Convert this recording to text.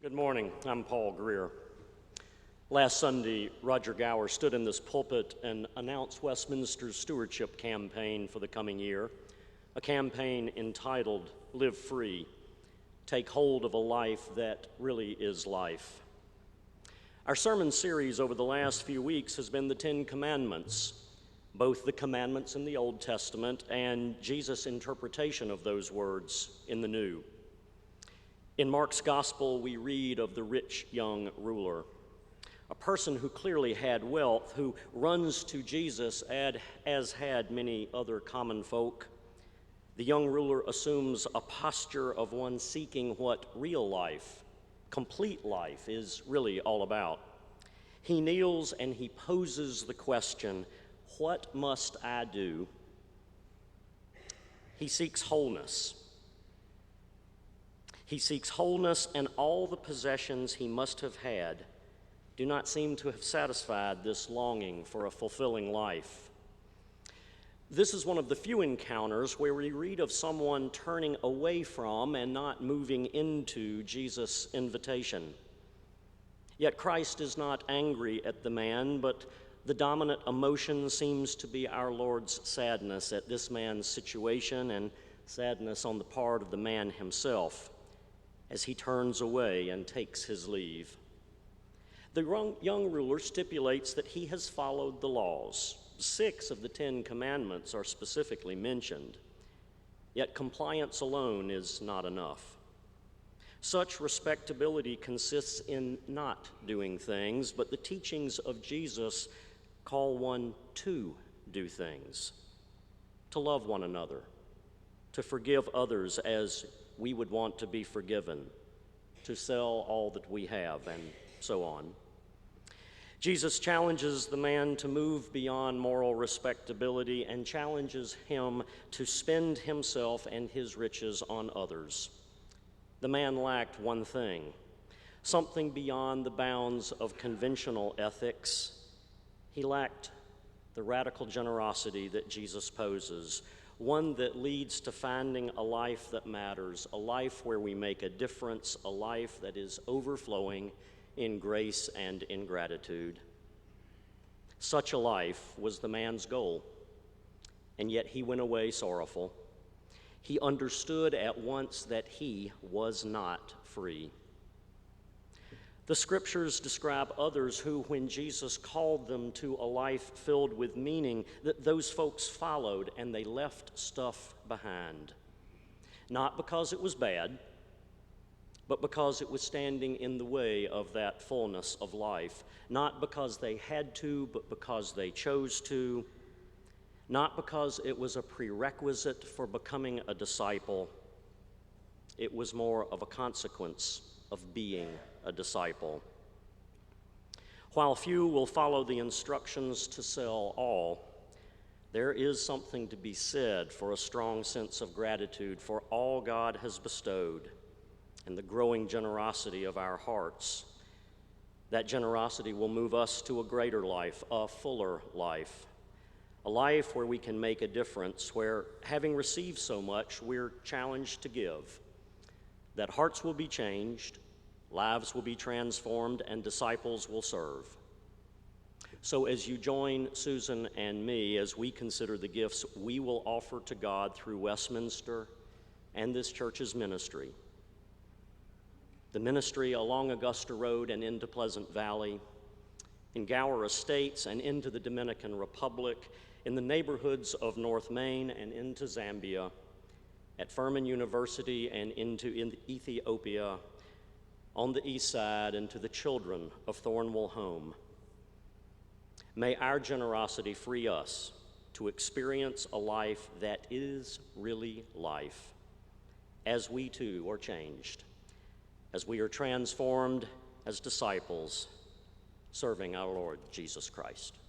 Good morning. I'm Paul Grier. Last Sunday, Roger Gower stood in this pulpit and announced Westminster's stewardship campaign for the coming year, a campaign entitled Live Free, Take Hold of a Life That Really Is Life. Our sermon series over the last few weeks has been the Ten Commandments, both the commandments in the Old Testament and Jesus' interpretation of those words in the New. In Mark's Gospel, we read of the rich young ruler, a person who clearly had wealth, who runs to Jesus as had many other common folk. The young ruler assumes a posture of one seeking what real life, complete life, is really all about. He kneels and he poses the question, "What must I do?" He seeks wholeness. He seeks wholeness, and all the possessions he must have had do not seem to have satisfied this longing for a fulfilling life. This is one of the few encounters where we read of someone turning away from and not moving into Jesus' invitation. Yet Christ is not angry at the man, but the dominant emotion seems to be our Lord's sadness at this man's situation and sadness on the part of the man himself as he turns away and takes his leave. The young ruler stipulates that he has followed the laws. 6 of the 10 commandments are specifically mentioned, yet compliance alone is not enough. Such respectability consists in not doing things, but the teachings of Jesus call one to do things, to love one another, to forgive others as we would want to be forgiven, to sell all that we have, and so on. Jesus challenges the man to move beyond moral respectability and challenges him to spend himself and his riches on others. The man lacked one thing, something beyond the bounds of conventional ethics. He lacked the radical generosity that Jesus poses, one that leads to finding a life that matters, a life where we make a difference, a life that is overflowing in grace and in gratitude. Such a life was the man's goal, and yet he went away sorrowful. He understood at once that he was not free. The scriptures describe others who, when Jesus called them to a life filled with meaning, that those folks followed and they left stuff behind. Not because it was bad, but because it was standing in the way of that fullness of life. Not because they had to, but because they chose to. Not because it was a prerequisite for becoming a disciple. It was more of a consequence of being a disciple. While few will follow the instructions to sell all, there is something to be said for a strong sense of gratitude for all God has bestowed and the growing generosity of our hearts. That generosity will move us to a greater life, a fuller life, a life where we can make a difference, where, having received so much, we're challenged to give, that hearts will be changed, lives will be transformed, and disciples will serve. So as you join Susan and me as we consider the gifts we will offer to God through Westminster and this church's ministry, the ministry along Augusta Road and into Pleasant Valley, in Gower Estates and into the Dominican Republic, in the neighborhoods of North Maine and into Zambia, at Furman University and into Ethiopia, on the east side, and to the children of Thornwell Home. May our generosity free us to experience a life that is really life, as we too are changed, as we are transformed as disciples, serving our Lord Jesus Christ.